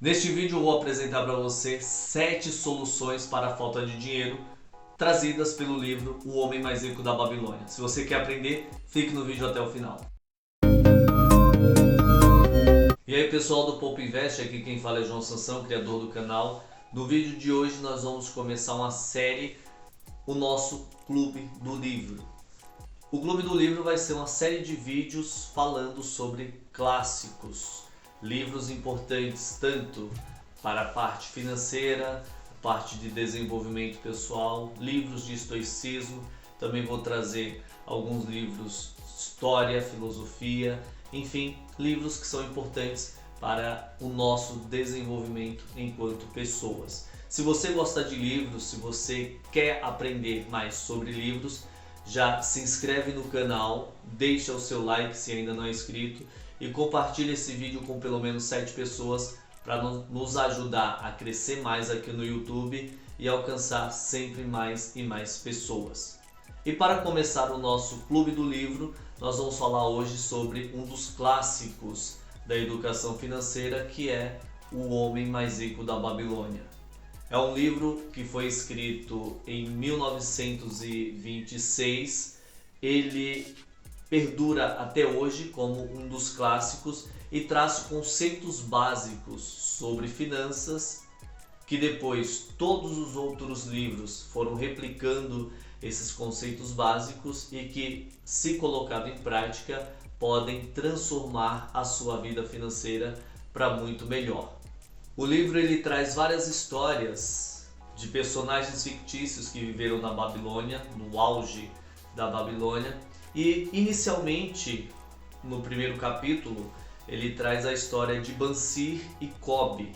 Neste vídeo eu vou apresentar para você 7 soluções para a falta de dinheiro trazidas pelo livro O Homem Mais Rico da Babilônia. Se você quer aprender, fique no vídeo até o final. E aí pessoal do Poupa Invest, aqui quem fala é João Sansão, criador do canal. No vídeo de hoje nós vamos começar uma série, o nosso Clube do Livro. O Clube do Livro vai ser uma série de vídeos falando sobre clássicos, livros importantes tanto para a parte financeira, parte de desenvolvimento pessoal, livros de estoicismo. Também vou trazer alguns livros de história, filosofia, enfim, livros que são importantes para o nosso desenvolvimento enquanto pessoas. Se você gosta de livros, se você quer aprender mais sobre livros, já se inscreve no canal, deixa o seu like se ainda não é inscrito e compartilha esse vídeo com pelo menos 7 pessoas para nos ajudar a crescer mais aqui no YouTube e alcançar sempre mais e mais pessoas. E para começar o nosso Clube do Livro, nós vamos falar hoje sobre um dos clássicos da educação financeira, que é O Homem Mais Rico da Babilônia. É um livro que foi escrito em 1926, ele perdura até hoje como um dos clássicos e traz conceitos básicos sobre finanças, que depois todos os outros livros foram replicando esses conceitos básicos e que, se colocado em prática, podem transformar a sua vida financeira para muito melhor. O livro ele traz várias histórias de personagens fictícios que viveram na Babilônia, no auge da Babilônia, e inicialmente no primeiro capítulo ele traz a história de Bansir e Cobb.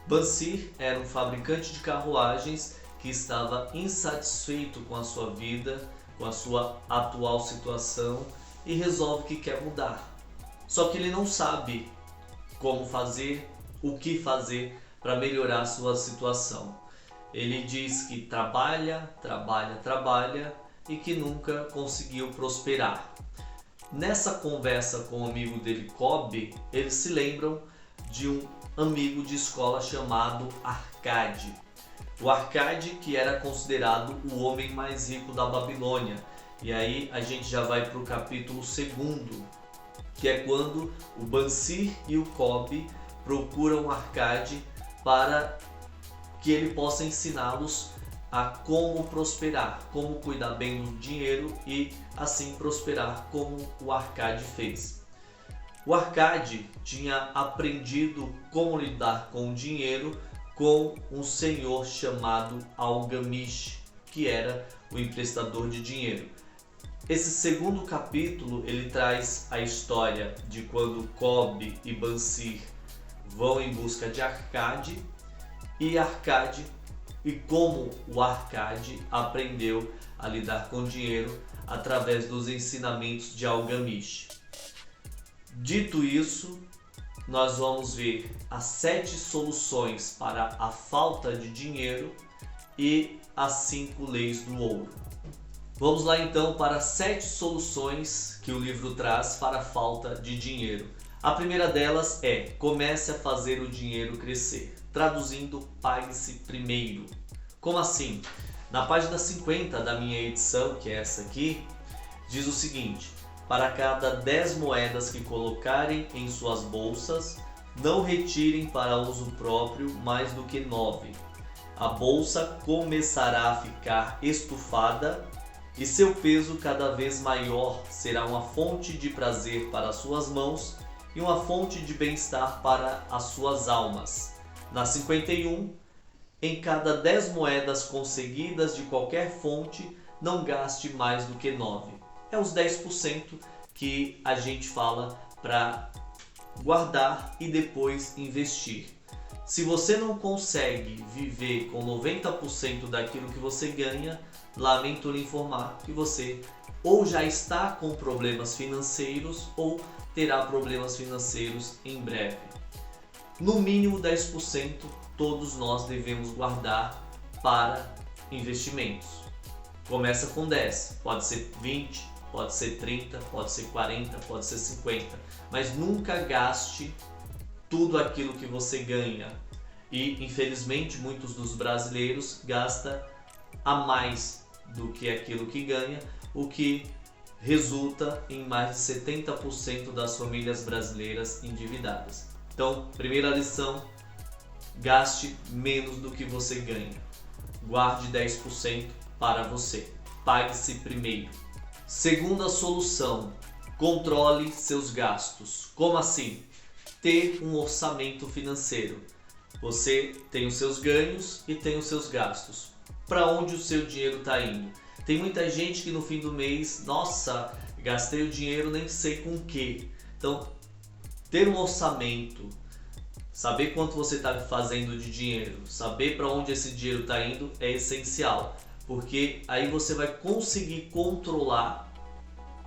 Bansir era um fabricante de carruagens que estava insatisfeito com a sua vida, com a sua atual situação e resolve que quer mudar. Só que ele não sabe como fazer, o que fazer para melhorar a sua situação. Ele diz que trabalha e que nunca conseguiu prosperar. Nessa conversa com o amigo dele, Cobb, eles se lembram de um amigo de escola chamado Arcade. O Arcade, que era considerado o homem mais rico da Babilônia. E aí a gente já vai para o capítulo 2, que é quando o Bansir e o Cobb procuram o Arcade para que ele possa ensiná-los a como prosperar, como cuidar bem do dinheiro e assim prosperar como o Arcade fez. O Arcade tinha aprendido como lidar com o dinheiro com um senhor chamado Algamish, que era o emprestador de dinheiro. Esse segundo capítulo ele traz a história de quando Cobb e Bansir vão em busca de Arcade e como o Arcade aprendeu a lidar com dinheiro através dos ensinamentos de Algamish. Dito isso, nós vamos ver as 7 soluções para a falta de dinheiro e as 5 leis do ouro. Vamos lá então para as 7 soluções que o livro traz para a falta de dinheiro. A primeira delas é: comece a fazer o dinheiro crescer. Traduzindo, pague-se primeiro. Como assim? Na página 50 da minha edição, que é essa aqui, diz o seguinte: para cada 10 moedas que colocarem em suas bolsas, não retirem para uso próprio mais do que 9. A bolsa começará a ficar estufada e seu peso cada vez maior será uma fonte de prazer para suas mãos e uma fonte de bem-estar para as suas almas. Na 51, em cada 10 moedas conseguidas de qualquer fonte, não gaste mais do que 9. É os 10% que a gente fala para guardar e depois investir. Se você não consegue viver com 90% daquilo que você ganha, lamento lhe informar que você ou já está com problemas financeiros ou terá problemas financeiros em breve. No mínimo 10% todos nós devemos guardar para investimentos. Começa com 10, pode ser 20, pode ser 30, pode ser 40, pode ser 50, mas nunca gaste tudo aquilo que você ganha. E infelizmente muitos dos brasileiros gastam a mais do que aquilo que ganha, o que resulta em mais de 70% das famílias brasileiras endividadas. Então, primeira lição: gaste menos do que você ganha. Guarde 10% para você. Pague-se primeiro. Segunda solução: controle seus gastos. Como assim? Ter um orçamento financeiro. Você tem os seus ganhos e tem os seus gastos. Para onde o seu dinheiro está indo? Tem muita gente que no fim do mês, nossa, gastei o dinheiro nem sei com o que. Então, ter um orçamento, saber quanto você está fazendo de dinheiro, saber para onde esse dinheiro está indo é essencial, porque aí você vai conseguir controlar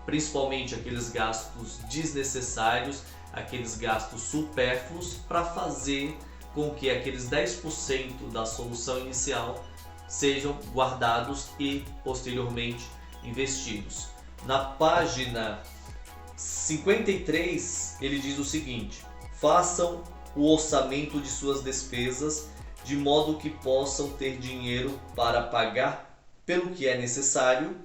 principalmente aqueles gastos desnecessários, aqueles gastos supérfluos, para fazer com que aqueles 10% da solução inicial sejam guardados e posteriormente investidos. Na página 53 ele diz o seguinte: façam o orçamento de suas despesas de modo que possam ter dinheiro para pagar pelo que é necessário,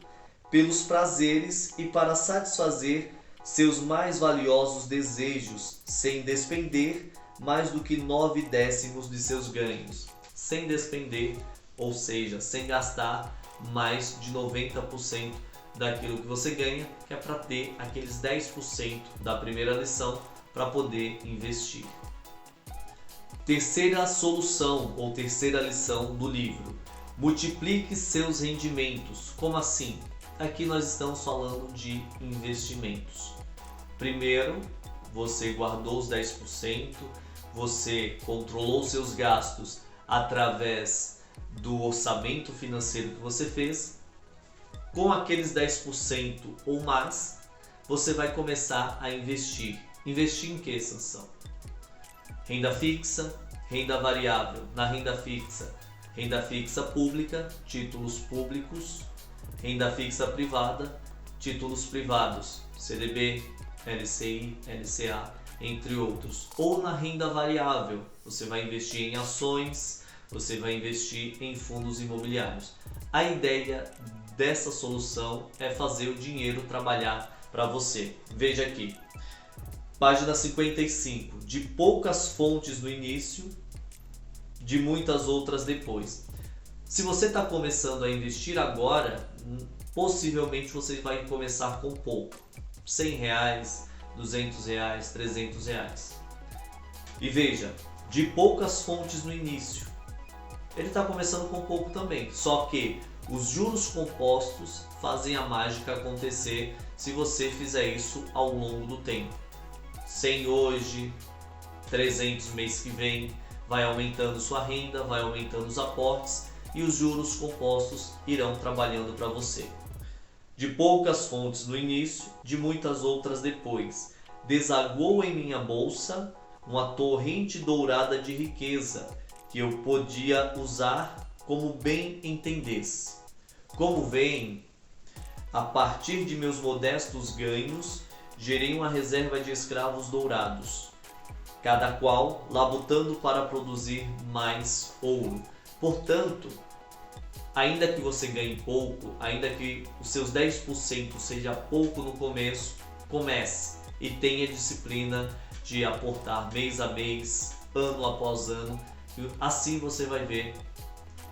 pelos prazeres e para satisfazer seus mais valiosos desejos, sem despender mais do que 9/10 de seus ganhos. Sem despender, ou seja, sem gastar mais de 90% daquilo que você ganha, que é para ter aqueles 10% da primeira lição para poder investir. Terceira solução ou terceira lição do livro: multiplique seus rendimentos. Como assim? Aqui nós estamos falando de investimentos. Primeiro, você guardou os 10%, você controlou seus gastos através do orçamento financeiro que você fez. Com aqueles 10% ou mais, você vai começar a investir. Investir em que, Sansão? Renda fixa, renda variável. Na renda fixa pública, títulos públicos, renda fixa privada, títulos privados, CDB, LCI, LCA, entre outros. Ou na renda variável, você vai investir em ações, você vai investir em fundos imobiliários. A ideia dessa solução é fazer o dinheiro trabalhar para você. Veja aqui, página 55, de poucas fontes no início, de muitas outras depois. Se você está começando a investir agora, possivelmente você vai começar com pouco, R$100, R$200, R$300. E veja, de poucas fontes no início. Ele está começando com pouco também, só que os juros compostos fazem a mágica acontecer se você fizer isso ao longo do tempo. 100 hoje, 300 mês que vem, vai aumentando sua renda, vai aumentando os aportes e os juros compostos irão trabalhando para você. De poucas fontes no início, de muitas outras depois. Desaguou em minha bolsa uma torrente dourada de riqueza que eu podia usar como bem entendesse. Como veem, a partir de meus modestos ganhos, gerei uma reserva de escravos dourados, cada qual labutando para produzir mais ouro. Portanto, ainda que você ganhe pouco, ainda que os seus 10% seja pouco no começo, comece e tenha disciplina de aportar mês a mês, ano após ano. Assim você vai ver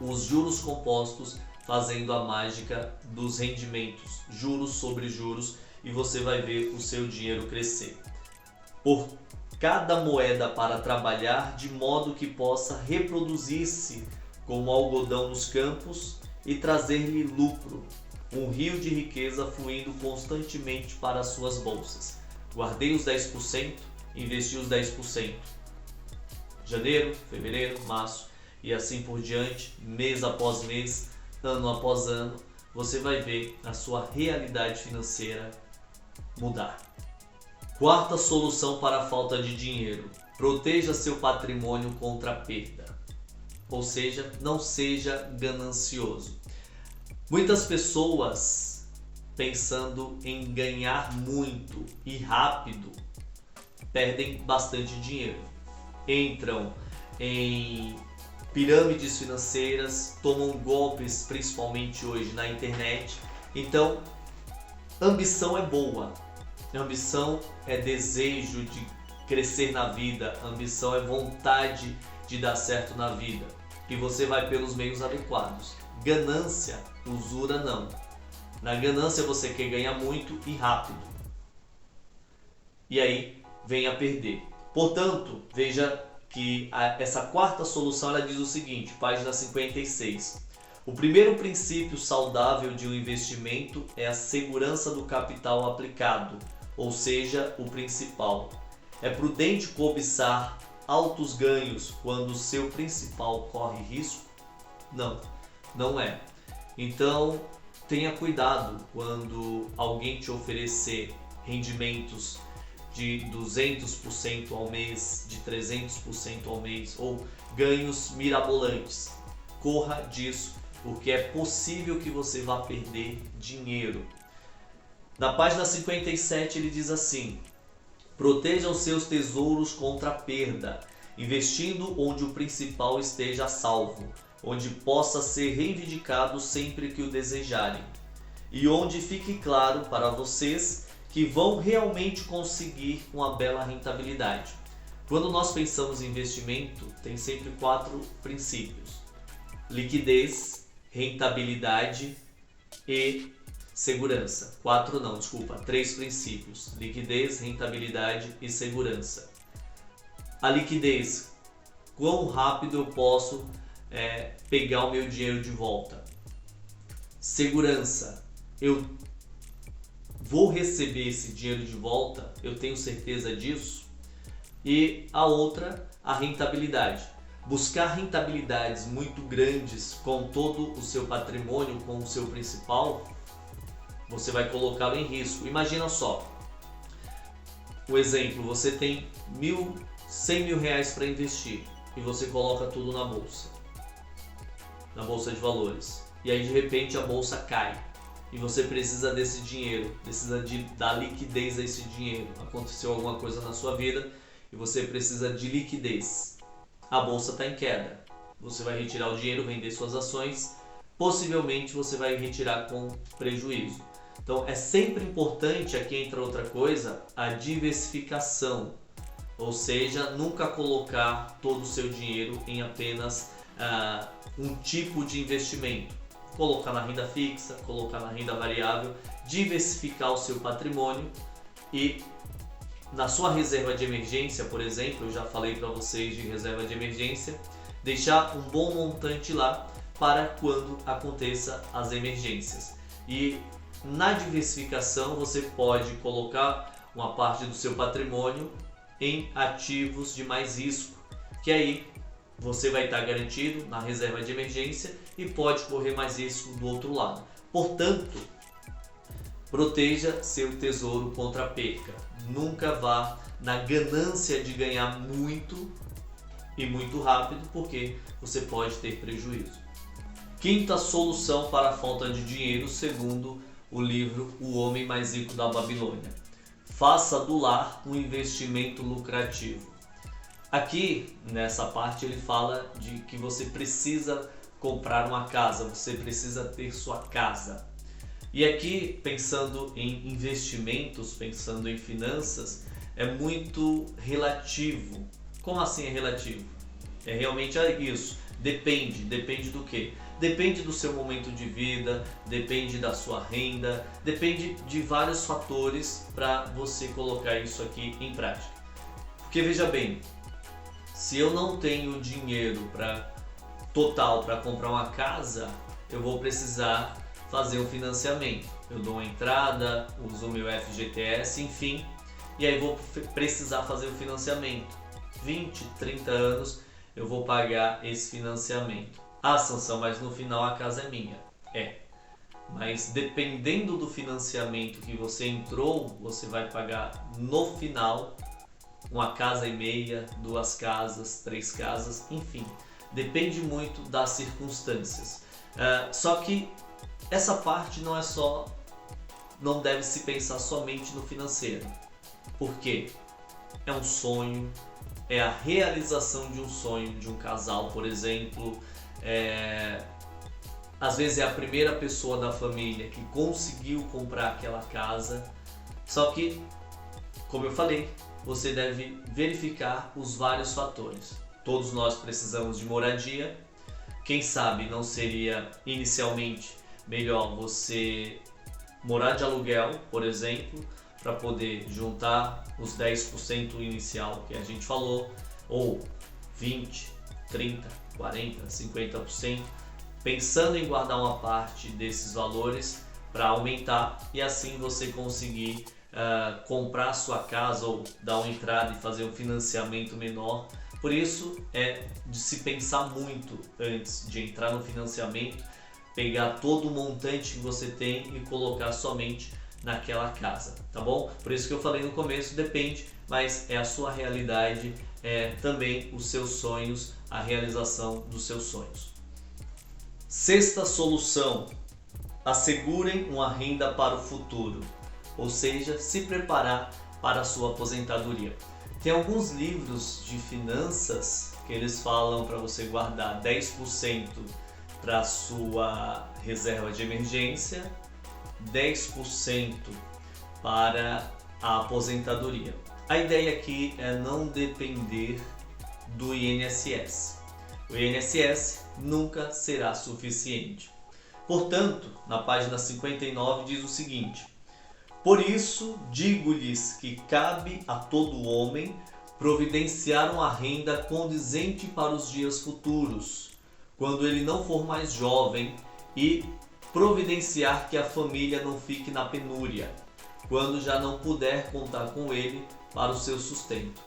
os juros compostos fazendo a mágica dos rendimentos, juros sobre juros, e você vai ver o seu dinheiro crescer. Por cada moeda para trabalhar de modo que possa reproduzir-se como algodão nos campos e trazer-lhe lucro, um rio de riqueza fluindo constantemente para as suas bolsas. Guardei os 10%, investi os 10%. Janeiro, fevereiro, março e assim por diante, mês após mês, ano após ano, você vai ver a sua realidade financeira mudar. Quarta solução para a falta de dinheiro: proteja seu patrimônio contra a perda. Ou seja, não seja ganancioso. Muitas pessoas, pensando em ganhar muito e rápido, perdem bastante dinheiro. entram em pirâmides financeiras, tomam golpes principalmente hoje na internet. Então, ambição é boa, ambição é desejo de crescer na vida, ambição é vontade de dar certo na vida, e você vai pelos meios adequados. Ganância, usura não. Na ganância você quer ganhar muito e rápido, e aí vem a perder. Portanto, veja que essa quarta solução ela diz o seguinte, página 56. O primeiro princípio saudável de um investimento é a segurança do capital aplicado, ou seja, o principal. É prudente cobiçar altos ganhos quando o seu principal corre risco? Não, não é. Então, tenha cuidado quando alguém te oferecer rendimentos de 200% ao mês, de 300% ao mês ou ganhos mirabolantes. Corra disso, porque é possível que você vá perder dinheiro. Na página 57 ele diz assim: proteja os seus tesouros contra a perda, investindo onde o principal esteja a salvo, onde possa ser reivindicado sempre que o desejarem, e onde fique claro para vocês que vão realmente conseguir uma bela rentabilidade. Quando nós pensamos em investimento, tem sempre 4 princípios: liquidez, rentabilidade e segurança. 3 princípios: liquidez, rentabilidade e segurança. A liquidez: quão rápido eu posso pegar o meu dinheiro de volta. Segurança: eu vou receber esse dinheiro de volta, eu tenho certeza disso. E a outra, a rentabilidade: buscar rentabilidades muito grandes com todo o seu patrimônio, com o seu principal, você vai colocá-lo em risco. Imagina só, o exemplo, você tem 100 mil reais para investir e você coloca tudo na bolsa de valores, e aí de repente a bolsa cai e você precisa desse dinheiro, precisa dar liquidez a esse dinheiro. Aconteceu alguma coisa na sua vida e você precisa de liquidez. A bolsa está em queda, você vai retirar o dinheiro, vender suas ações, possivelmente você vai retirar com prejuízo. Então é sempre importante, aqui entra outra coisa, a diversificação, ou seja, nunca colocar todo o seu dinheiro em apenas um tipo de investimento. Colocar na renda fixa, colocar na renda variável, diversificar o seu patrimônio e na sua reserva de emergência, por exemplo, eu já falei para vocês de reserva de emergência, deixar um bom montante lá para quando aconteça as emergências. E na diversificação você pode colocar uma parte do seu patrimônio em ativos de mais risco, que aí você vai estar garantido na reserva de emergência e pode correr mais risco do outro lado. Portanto, proteja seu tesouro contra a perca. Nunca vá na ganância de ganhar muito e muito rápido, porque você pode ter prejuízo. Quinta solução para a falta de dinheiro, segundo o livro O Homem Mais Rico da Babilônia: faça do lar um investimento lucrativo. Aqui, nessa parte, ele fala de que você precisa comprar uma casa, você precisa ter sua casa. E aqui, pensando em investimentos, pensando em finanças, é muito relativo. Como assim é relativo? É realmente isso. Depende do quê? Depende do seu momento de vida, depende da sua renda, depende de vários fatores para você colocar isso aqui em prática. Porque veja bem, se eu não tenho dinheiro total para comprar uma casa, eu vou precisar fazer um financiamento. Eu dou uma entrada, uso o meu FGTS, enfim, e aí vou precisar fazer o financiamento. 20, 30 anos eu vou pagar esse financiamento. Ah, Sansão, mas no final a casa é minha. Mas dependendo do financiamento que você entrou, você vai pagar no final uma casa e meia, 2 casas, 3 casas, enfim. Depende muito das circunstâncias. Só que essa parte não deve se pensar somente no financeiro. Por quê? É um sonho, é a realização de um sonho de um casal, por exemplo. Às vezes é a primeira pessoa da família que conseguiu comprar aquela casa. Só que, como eu falei, você deve verificar os vários fatores. Todos nós precisamos de moradia. Quem sabe não seria inicialmente melhor você morar de aluguel, por exemplo, para poder juntar os 10% inicial que a gente falou, ou 20, 30, 40, 50%, pensando em guardar uma parte desses valores para aumentar e assim você conseguir comprar sua casa ou dar uma entrada e fazer um financiamento menor. Por isso é de se pensar muito antes de entrar no financiamento, pegar todo o montante que você tem e colocar somente naquela casa, tá bom? Por isso que eu falei no começo, depende, mas é a sua realidade, é também os seus sonhos, a realização dos seus sonhos. Sexta solução: assegurem uma renda para o futuro, ou seja, se preparar para a sua aposentadoria. Tem alguns livros de finanças que eles falam para você guardar 10% para a sua reserva de emergência, 10% para a aposentadoria. A ideia aqui é não depender do INSS. O INSS nunca será suficiente. Portanto, na página 59 diz o seguinte: por isso digo-lhes que cabe a todo homem providenciar uma renda condizente para os dias futuros, quando ele não for mais jovem, e providenciar que a família não fique na penúria, quando já não puder contar com ele para o seu sustento.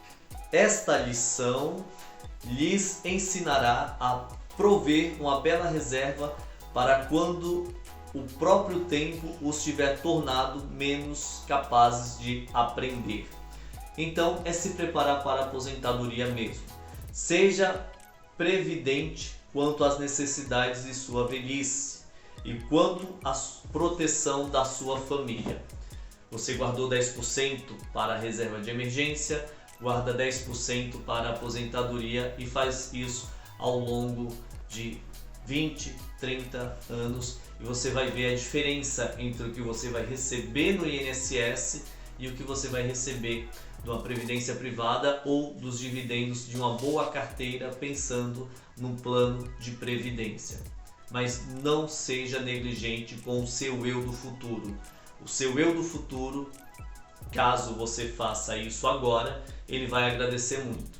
Esta lição lhes ensinará a prover uma bela reserva para quando o próprio tempo os tiver tornado menos capazes de aprender. Então é se preparar para a aposentadoria mesmo. Seja previdente quanto às necessidades de sua velhice e quanto à proteção da sua família. Você guardou 10% para a reserva de emergência, guarda 10% para a aposentadoria e faz isso ao longo de 20, 30 anos e você vai ver a diferença entre o que você vai receber no INSS e o que você vai receber de uma previdência privada ou dos dividendos de uma boa carteira pensando num plano de previdência. Mas não seja negligente com o seu eu do futuro. O seu eu do futuro, caso você faça isso agora, ele vai agradecer muito.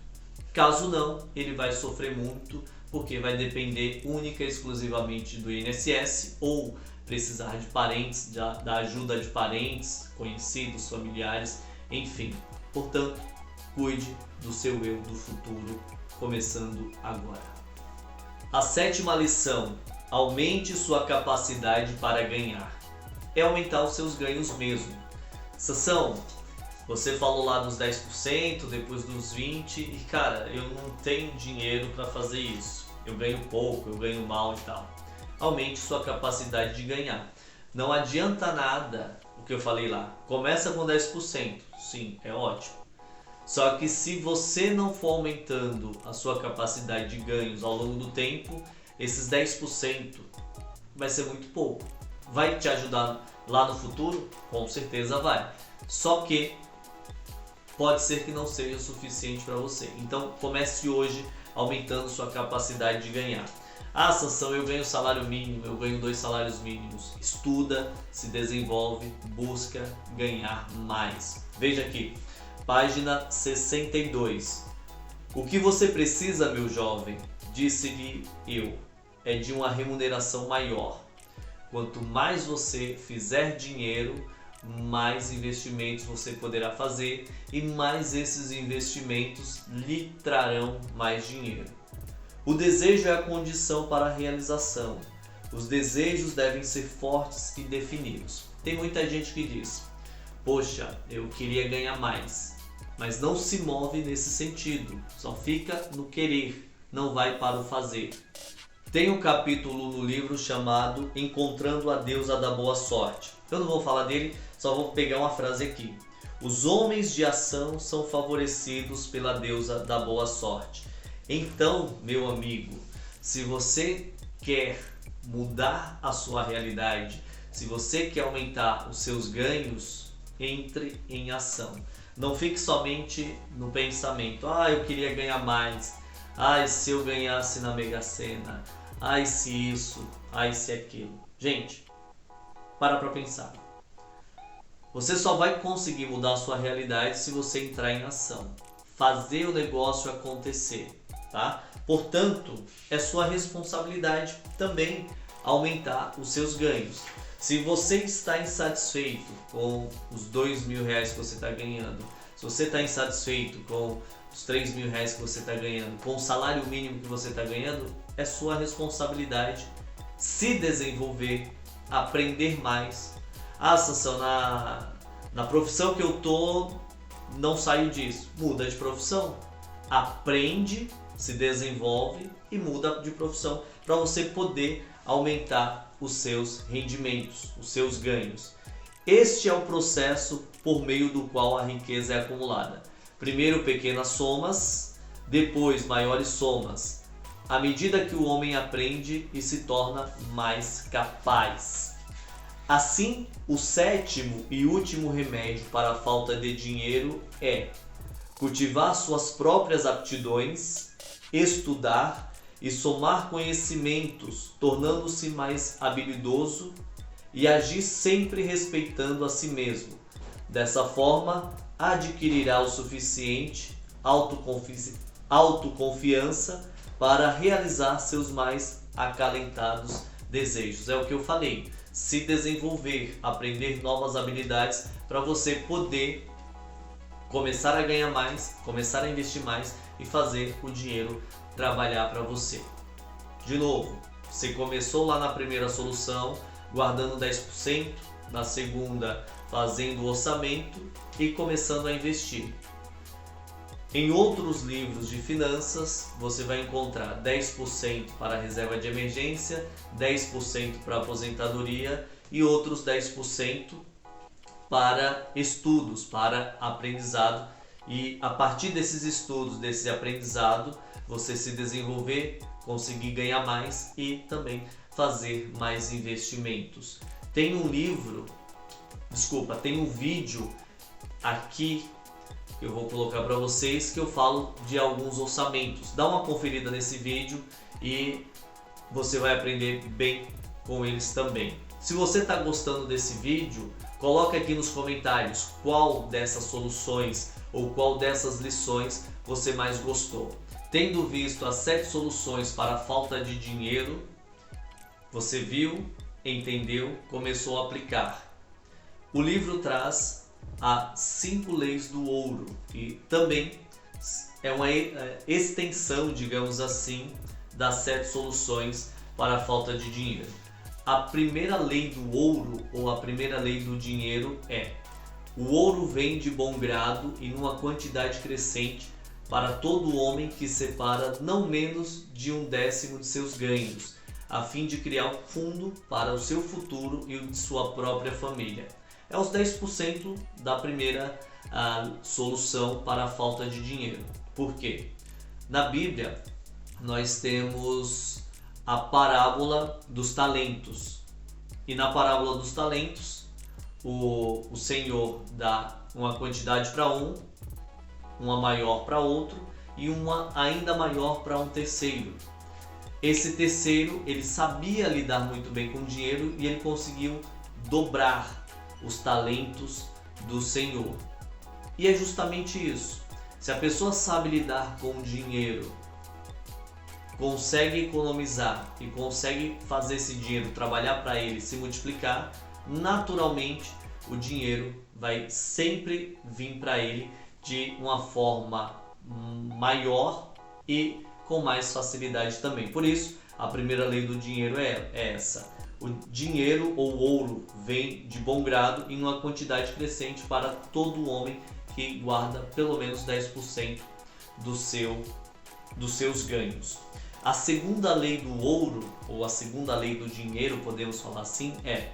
Caso não, ele vai sofrer muito, porque vai depender única e exclusivamente do INSS ou precisar de parentes, da ajuda de parentes, conhecidos, familiares, enfim. Portanto, cuide do seu eu do futuro, começando agora. A sétima lição: aumente sua capacidade para ganhar. É aumentar os seus ganhos mesmo. Sansão, você falou lá dos 10%, depois dos 20%, e cara, eu não tenho dinheiro para fazer isso. Eu ganho pouco, eu ganho mal e tal. Aumente sua capacidade de ganhar. Não adianta nada o que eu falei lá. Começa com 10%, sim, é ótimo. Só que se você não for aumentando a sua capacidade de ganhos ao longo do tempo, esses 10% vai ser muito pouco. Vai te ajudar lá no futuro? Com certeza vai. Só que pode ser que não seja o suficiente para você. Então comece hoje aumentando sua capacidade de ganhar. Ah, Sansão, eu ganho salário mínimo, eu ganho 2 salários mínimos. Estuda, se desenvolve, busca ganhar mais. Veja aqui, página 62. O que você precisa, meu jovem, disse-lhe eu, é de uma remuneração maior. Quanto mais você fizer dinheiro, mais investimentos você poderá fazer e mais esses investimentos lhe trarão mais dinheiro. O desejo é a condição para a realização. Os desejos devem ser fortes e definidos. Tem muita gente que diz: poxa, eu queria ganhar mais, mas não se move nesse sentido, só fica no querer, não vai para o fazer. Tem um capítulo no livro chamado Encontrando a Deusa da Boa Sorte. Eu não vou falar dele, só vou pegar uma frase aqui. Os homens de ação são favorecidos pela deusa da boa sorte. Então, meu amigo, se você quer mudar a sua realidade, se você quer aumentar os seus ganhos, entre em ação. Não fique somente no pensamento: eu queria ganhar mais, se eu ganhasse na Mega Sena, se isso, se aquilo. Gente, para pensar. Você só vai conseguir mudar a sua realidade se você entrar em ação, fazer o negócio acontecer, tá? Portanto, é sua responsabilidade também aumentar os seus ganhos. Se você está insatisfeito com os R$2.000 que você está ganhando, se você está insatisfeito com os R$3.000 que você está ganhando, com o salário mínimo que você está ganhando, é sua responsabilidade se desenvolver, aprender mais. Sansão, na profissão que eu tô, não saio disso. Muda de profissão, aprende, se desenvolve e muda de profissão para você poder aumentar os seus rendimentos, os seus ganhos. Este é o processo por meio do qual a riqueza é acumulada. Primeiro pequenas somas, depois maiores somas, à medida que o homem aprende e se torna mais capaz. Assim, o sétimo e último remédio para a falta de dinheiro é cultivar suas próprias aptidões, estudar e somar conhecimentos, tornando-se mais habilidoso e agir sempre respeitando a si mesmo. Dessa forma, adquirirá o suficiente autoconfiança para realizar seus mais acalentados desejos. É o que eu falei. Se desenvolver, aprender novas habilidades para você poder começar a ganhar mais, começar a investir mais e fazer o dinheiro trabalhar para você. De novo, você começou lá na primeira solução guardando 10%, na segunda fazendo o orçamento e começando a investir. Em outros livros de finanças, você vai encontrar 10% para reserva de emergência, 10% para aposentadoria e outros 10% para estudos, para aprendizado. E a partir desses estudos, desse aprendizado, você se desenvolver, conseguir ganhar mais e também fazer mais investimentos. Tem um vídeo aqui que eu vou colocar para vocês que eu falo de alguns orçamentos. Dá uma conferida nesse vídeo e você vai aprender bem com eles também. Se você está gostando desse vídeo, coloca aqui nos comentários qual dessas soluções ou qual dessas lições você mais gostou. Tendo visto as 7 soluções para a falta de dinheiro, você viu, entendeu, começou a aplicar. O livro traz as 5 leis do ouro e também é uma extensão, digamos assim, das 7 soluções para a falta de dinheiro. A primeira lei do ouro ou a primeira lei do dinheiro é: o ouro vem de bom grado e numa quantidade crescente para todo homem que separa não menos de 1/10 de seus ganhos, a fim de criar um fundo para o seu futuro e o de sua própria família. É os 10% da primeira solução para a falta de dinheiro. Por quê? Na Bíblia, nós temos a parábola dos talentos. E na parábola dos talentos, o Senhor dá uma quantidade para um, uma maior para outro e uma ainda maior para um terceiro. Esse terceiro, ele sabia lidar muito bem com o dinheiro e ele conseguiu dobrar os talentos do Senhor. E é justamente isso. Se a pessoa sabe lidar com o dinheiro, consegue economizar e consegue fazer esse dinheiro trabalhar para ele, se multiplicar, naturalmente o dinheiro vai sempre vir para ele de uma forma maior e com mais facilidade também. Por isso, a primeira lei do dinheiro é essa. O dinheiro ou ouro vem de bom grado em uma quantidade crescente para todo homem que guarda pelo menos 10% dos seus ganhos. A segunda lei do ouro, ou a segunda lei do dinheiro, podemos falar assim, é: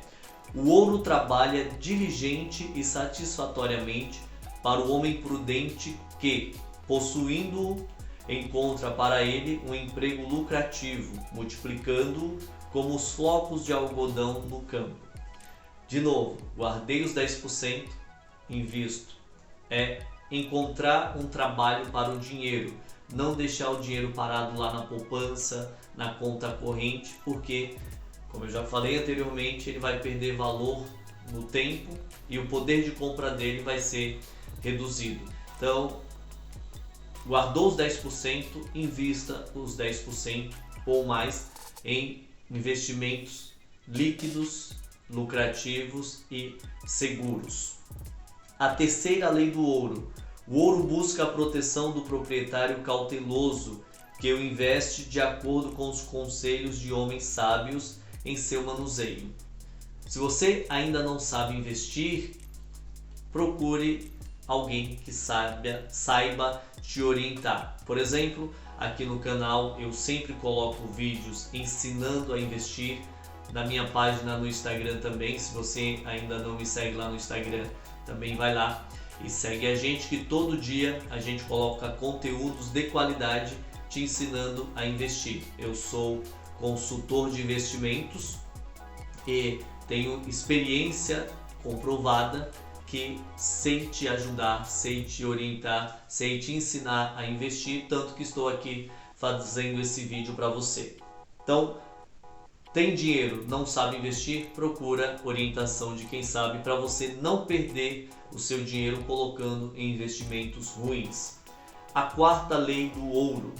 o ouro trabalha diligente e satisfatoriamente para o homem prudente que, possuindo-o, encontra para ele um emprego lucrativo, multiplicando-o como os flocos de algodão no campo. De novo, guardei os 10%, invisto. É encontrar um trabalho para o dinheiro, não deixar o dinheiro parado lá na poupança, na conta corrente, porque, como eu já falei anteriormente, ele vai perder valor no tempo e o poder de compra dele vai ser reduzido. Então, guardou os 10%, invista os 10% ou mais em investimentos líquidos, lucrativos e seguros. A terceira lei do ouro. O ouro busca a proteção do proprietário cauteloso, que o investe de acordo com os conselhos de homens sábios em seu manuseio. Se você ainda não sabe investir, procure alguém que saiba te orientar. Por exemplo, aqui no canal eu sempre coloco vídeos ensinando a investir. Na minha página no Instagram também, se você ainda não me segue lá no Instagram, também vai lá e segue a gente, que todo dia a gente coloca conteúdos de qualidade te ensinando a investir. Eu sou consultor de investimentos e tenho experiência comprovada que sei te ajudar, sei te orientar, sei te ensinar a investir, tanto que estou aqui fazendo esse vídeo para você. Então, tem dinheiro, não sabe investir? Procura orientação de quem sabe para você não perder o seu dinheiro colocando em investimentos ruins. A quarta lei do ouro.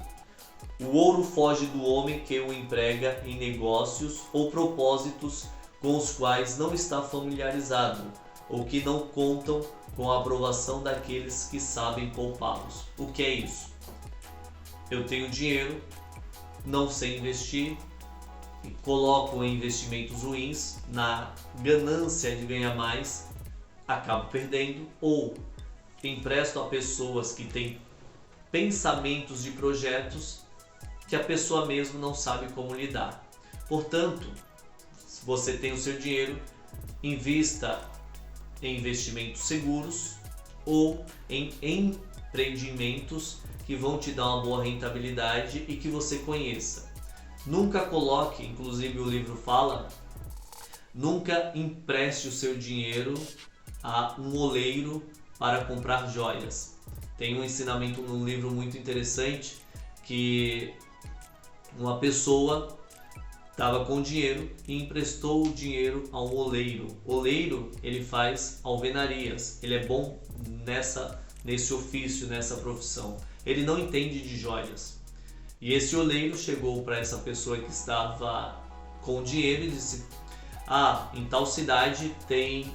O ouro foge do homem que o emprega em negócios ou propósitos com os quais não está familiarizado ou que não contam com a aprovação daqueles que sabem poupá-los. O que é isso? Eu tenho dinheiro, não sei investir, e coloco em investimentos ruins, na ganância de ganhar mais, acabo perdendo, ou empresto a pessoas que têm pensamentos de projetos que a pessoa mesmo não sabe como lidar. Portanto, se você tem o seu dinheiro, invista em investimentos seguros ou em empreendimentos que vão te dar uma boa rentabilidade e que você conheça. Nunca coloque, inclusive o livro fala, nunca empreste o seu dinheiro a um oleiro para comprar joias. Tem um ensinamento no livro muito interessante que uma pessoa estava com dinheiro e emprestou o dinheiro a um oleiro. Oleiro, ele faz alvenarias, ele é bom nesse ofício, nessa profissão. Ele não entende de joias. E esse oleiro chegou para essa pessoa que estava com dinheiro e disse: em tal cidade tem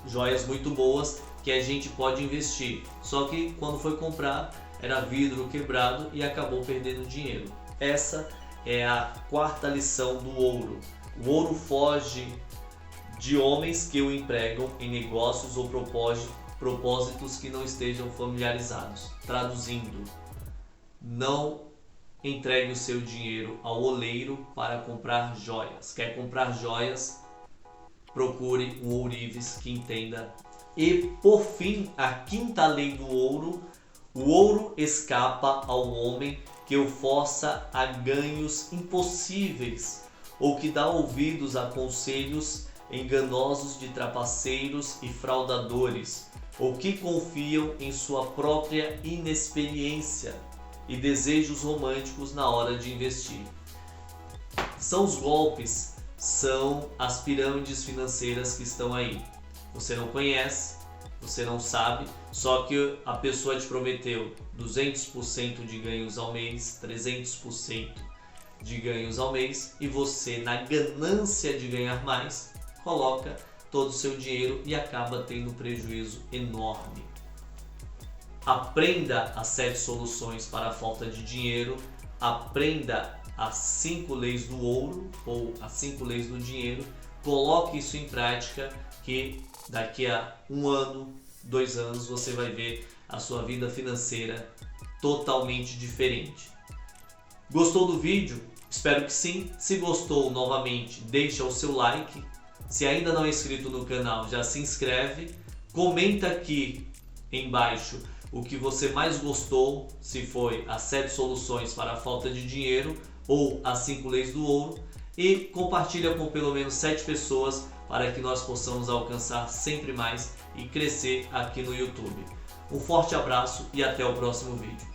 joias muito boas que a gente pode investir. Só que quando foi comprar era vidro quebrado e acabou perdendo dinheiro. Essa é a quarta lição do ouro. O ouro foge de homens que o empregam em negócios ou propósitos que não estejam familiarizados. Traduzindo, não entregue o seu dinheiro ao oleiro para comprar joias. Quer comprar joias? Procure um ourives que entenda. E por fim, a quinta lei do ouro: o ouro escapa ao homem que o força a ganhos impossíveis ou que dá ouvidos a conselhos enganosos de trapaceiros e fraudadores, ou que confiam em sua própria inexperiência e desejos românticos na hora de investir. São os golpes, são as pirâmides financeiras que estão aí. Você não conhece, você não sabe, só que a pessoa te prometeu 200% de ganhos ao mês, 300% de ganhos ao mês, e você, na ganância de ganhar mais, coloca todo o seu dinheiro e acaba tendo um prejuízo enorme. Aprenda as 7 soluções para a falta de dinheiro, aprenda as 5 leis do ouro ou as 5 leis do dinheiro, coloque isso em prática que daqui a 1 ano, 2 anos você vai ver a sua vida financeira totalmente diferente. Gostou do vídeo? Espero que sim. Se gostou, novamente, deixa o seu like. Se ainda não é inscrito no canal, já se inscreve. Comenta aqui embaixo o que você mais gostou, se foi as 7 soluções para a falta de dinheiro ou as 5 leis do ouro, e compartilha com pelo menos 7 pessoas para que nós possamos alcançar sempre mais e crescer aqui no YouTube. Um forte abraço e até o próximo vídeo.